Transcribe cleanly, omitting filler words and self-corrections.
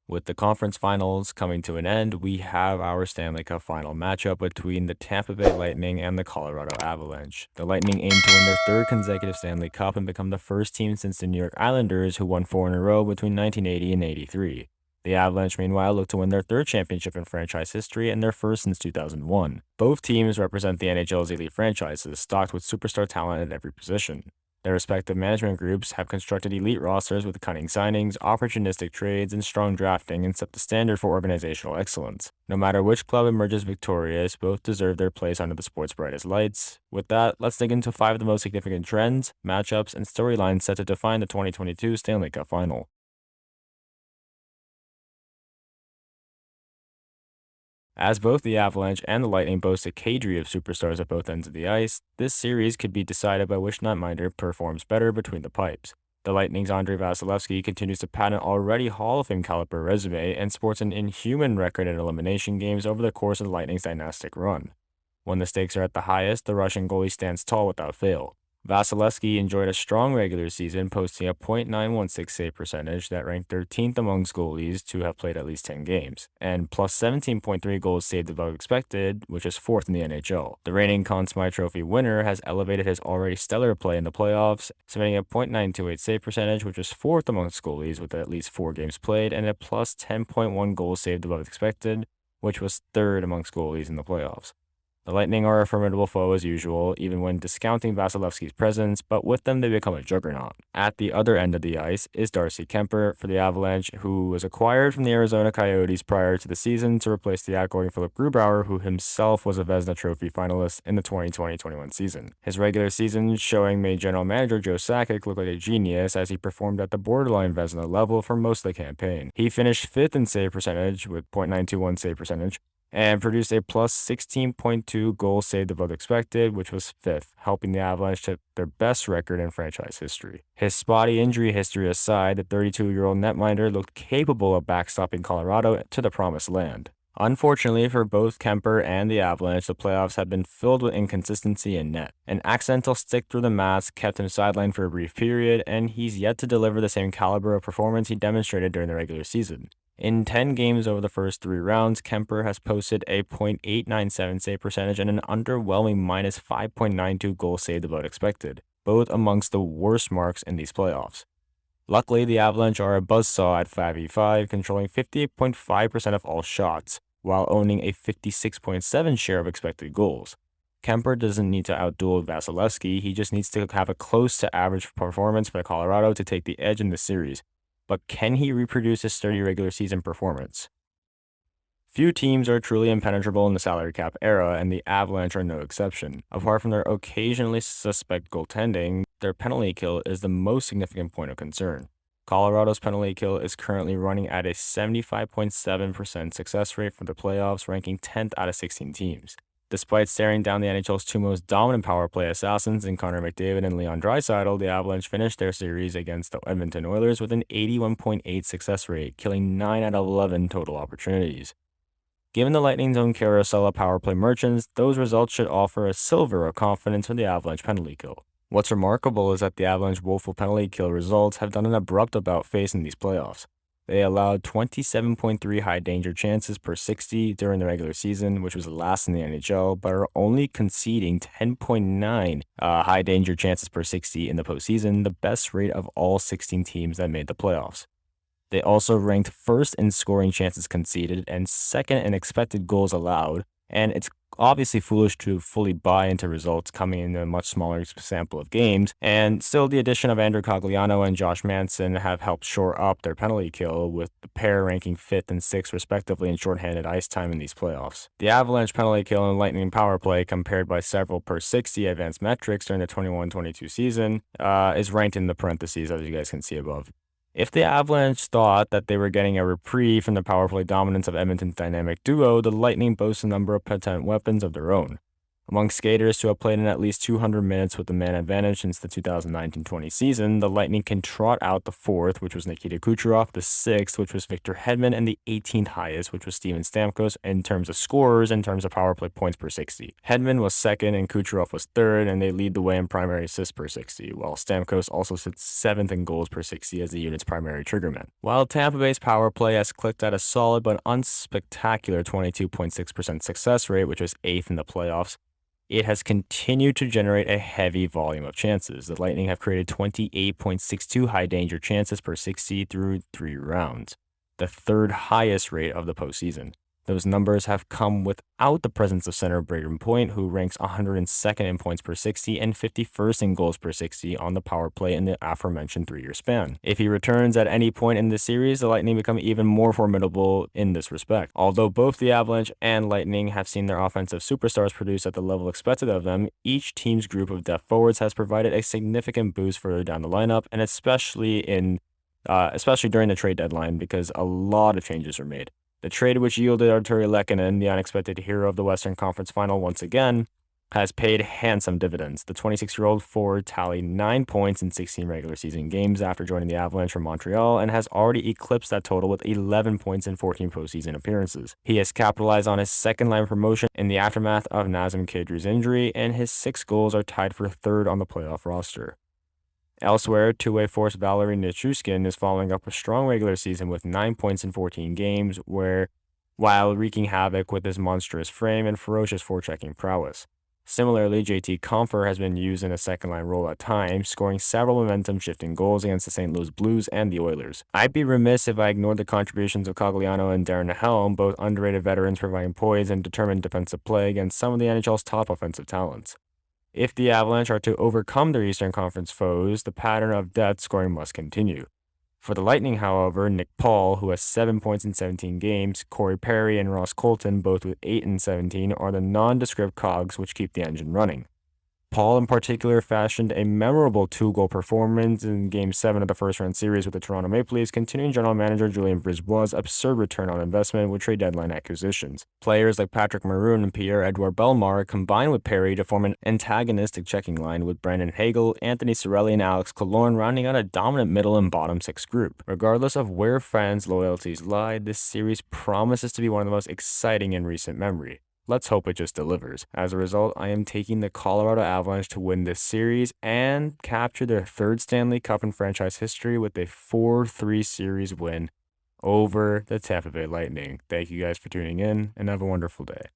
With the conference finals coming to an end, we have our Stanley Cup final matchup between the Tampa Bay Lightning and the Colorado Avalanche. The Lightning aim to win their third consecutive Stanley Cup and become the first team since the New York Islanders, who won 4 in a row between 1980 and 83. The Avalanche, meanwhile, look to win their third championship in franchise history and their first since 2001. Both teams represent the NHL's elite franchises, stocked with superstar talent at every position. Their respective management groups have constructed elite rosters with cunning signings, opportunistic trades, and strong drafting and set the standard for organizational excellence. No matter which club emerges victorious, both deserve their place under the sport's brightest lights. With that, let's dig into 5 of the most significant trends, matchups, and storylines set to define the 2022 Stanley Cup Final. As both the Avalanche and the Lightning boast a cadre of superstars at both ends of the ice, this series could be decided by which netminder performs better between the pipes. The Lightning's Andrei Vasilevskiy continues to pad an already Hall of Fame caliber resume and sports an inhuman record in elimination games over the course of the Lightning's dynastic run. When the stakes are at the highest, the Russian goalie stands tall without fail. Vasilevskiy enjoyed a strong regular season, posting a .916 save percentage that ranked 13th amongst goalies to have played at least 10 games, and plus 17.3 goals saved above expected, which is 4th in the NHL. The reigning Conn Smythe Trophy winner has elevated his already stellar play in the playoffs, submitting a .928 save percentage, which is 4th amongst goalies with at least 4 games played, and a plus 10.1 goals saved above expected, which was 3rd amongst goalies in the playoffs. The Lightning are a formidable foe as usual, even when discounting Vasilevskiy's presence, but with them they become a juggernaut. At the other end of the ice is Darcy Kuemper for the Avalanche, who was acquired from the Arizona Coyotes prior to the season to replace the outgoing Philip Grubauer, who himself was a Vezina Trophy finalist in the 2020-21 season. His regular season showing made general manager Joe Sakic look like a genius as he performed at the borderline Vezina level for most of the campaign. He finished 5th in save percentage with .921 save percentage, and produced a plus 16.2 goals saved above expected, which was 5th, helping the Avalanche to their best record in franchise history. His spotty injury history aside, the 32-year-old netminder looked capable of backstopping Colorado to the promised land. Unfortunately for both Kuemper and the Avalanche, the playoffs have been filled with inconsistency in net. An accidental stick through the mask kept him sidelined for a brief period, and he's yet to deliver the same caliber of performance he demonstrated during the regular season. In 10 games over the first 3 rounds, Kuemper has posted a .897 save percentage and an underwhelming minus 5.92 goals saved above expected, both amongst the worst marks in these playoffs. Luckily, the Avalanche are a buzzsaw at 5v5, controlling 58.5% of all shots, while owning a 56.7% share of expected goals. Kuemper doesn't need to outduel Vasilevskiy, he just needs to have a close to average performance for Colorado to take the edge in the series. But can he reproduce his sturdy regular season performance? Few teams are truly impenetrable in the salary cap era, and the Avalanche are no exception. Apart from their occasionally suspect goaltending, their penalty kill is the most significant point of concern. Colorado's penalty kill is currently running at a 75.7% success rate for the playoffs, ranking 10th out of 16 teams. Despite staring down the NHL's 2 most dominant power play assassins in Connor McDavid and Leon Draisaitl, the Avalanche finished their series against the Edmonton Oilers with an 81.8% success rate, killing 9 out of 11 total opportunities. Given the Lightning's own carousel of power play merchants, those results should offer a silver of confidence for the Avalanche penalty kill. What's remarkable is that the Avalanche woeful penalty kill results have done an abrupt about-face in these playoffs. They allowed 27.3 high-danger chances per 60 during the regular season, which was last in the NHL, but are only conceding 10.9 high-danger chances per 60 in the postseason, the best rate of all 16 teams that made the playoffs. They also ranked 1st in scoring chances conceded and 2nd in expected goals allowed, and it's obviously foolish to fully buy into results coming in a much smaller sample of games, and still the addition of Andrew Cogliano and Josh Manson have helped shore up their penalty kill, with the pair ranking 5th and 6th respectively in shorthanded ice time in these playoffs. The Avalanche penalty kill and Lightning power play, compared by several per 60 advanced metrics during the 21-22 season, is ranked in the parentheses, as you guys can see above. If the Avalanche thought that they were getting a reprieve from the power play dominance of Edmonton's dynamic duo, the Lightning boast a number of potent weapons of their own. Among skaters who have played in at least 200 minutes with the man advantage since the 2019-20 season, the Lightning can trot out the 4th, which was Nikita Kucherov, the 6th, which was Victor Hedman, and the 18th highest, which was Steven Stamkos, in terms of scorers, in terms of power play points per 60. Hedman was 2nd and Kucherov was 3rd, and they lead the way in primary assists per 60, while Stamkos also sits 7th in goals per 60 as the unit's primary triggerman. While Tampa Bay's power play has clicked at a solid but unspectacular 22.6% success rate, which was 8th in the playoffs, it has continued to generate a heavy volume of chances. The Lightning have created 28.62 high-danger chances per 60 through 3 rounds, the 3rd highest rate of the postseason. Those numbers have come without the presence of center Braden Point, who ranks 102nd in points per 60 and 51st in goals per 60 on the power play in the aforementioned 3-year span. If he returns at any point in this series, the Lightning become even more formidable in this respect. Although both the Avalanche and Lightning have seen their offensive superstars produce at the level expected of them, each team's group of depth forwards has provided a significant boost further down the lineup, and especially during the trade deadline, because a lot of changes are made. The trade, which yielded Artturi Lehkonen, the unexpected hero of the Western Conference Final once again, has paid handsome dividends. The 26-year-old forward tallied 9 points in 16 regular season games after joining the Avalanche from Montreal and has already eclipsed that total with 11 points in 14 postseason appearances. He has capitalized on his second-line promotion in the aftermath of Nazem Kadri's injury, and his 6 goals are tied for 3rd on the playoff roster. Elsewhere, two-way force Valeri Nichushkin is following up a strong regular season with 9 points in 14 games, while wreaking havoc with his monstrous frame and ferocious forechecking prowess. Similarly, JT Compher has been used in a second-line role at times, scoring several momentum-shifting goals against the St. Louis Blues and the Oilers. I'd be remiss if I ignored the contributions of Cogliano and Darren Helm, both underrated veterans providing poise and determined defensive play against some of the NHL's top offensive talents. If the Avalanche are to overcome their Eastern Conference foes, the pattern of depth scoring must continue. For the Lightning, however, Nick Paul, who has 7 points in 17 games, Corey Perry and Ross Colton, both with 8 in 17, are the nondescript cogs which keep the engine running. Paul, in particular, fashioned a memorable 2-goal performance in Game 7 of the first-round series with the Toronto Maple Leafs, continuing general manager Julien Brisebois' absurd return on investment with trade deadline acquisitions. Players like Patrick Maroon and Pierre-Edouard Bellemare combined with Perry to form an antagonistic checking line, with Brandon Hagel, Anthony Cirelli, and Alex Killorn rounding out a dominant middle and bottom 6 group. Regardless of where fans' loyalties lie, this series promises to be one of the most exciting in recent memory. Let's hope it just delivers. As a result, I am taking the Colorado Avalanche to win this series and capture their 3rd Stanley Cup in franchise history with a 4-3 series win over the Tampa Bay Lightning. Thank you guys for tuning in, and have a wonderful day.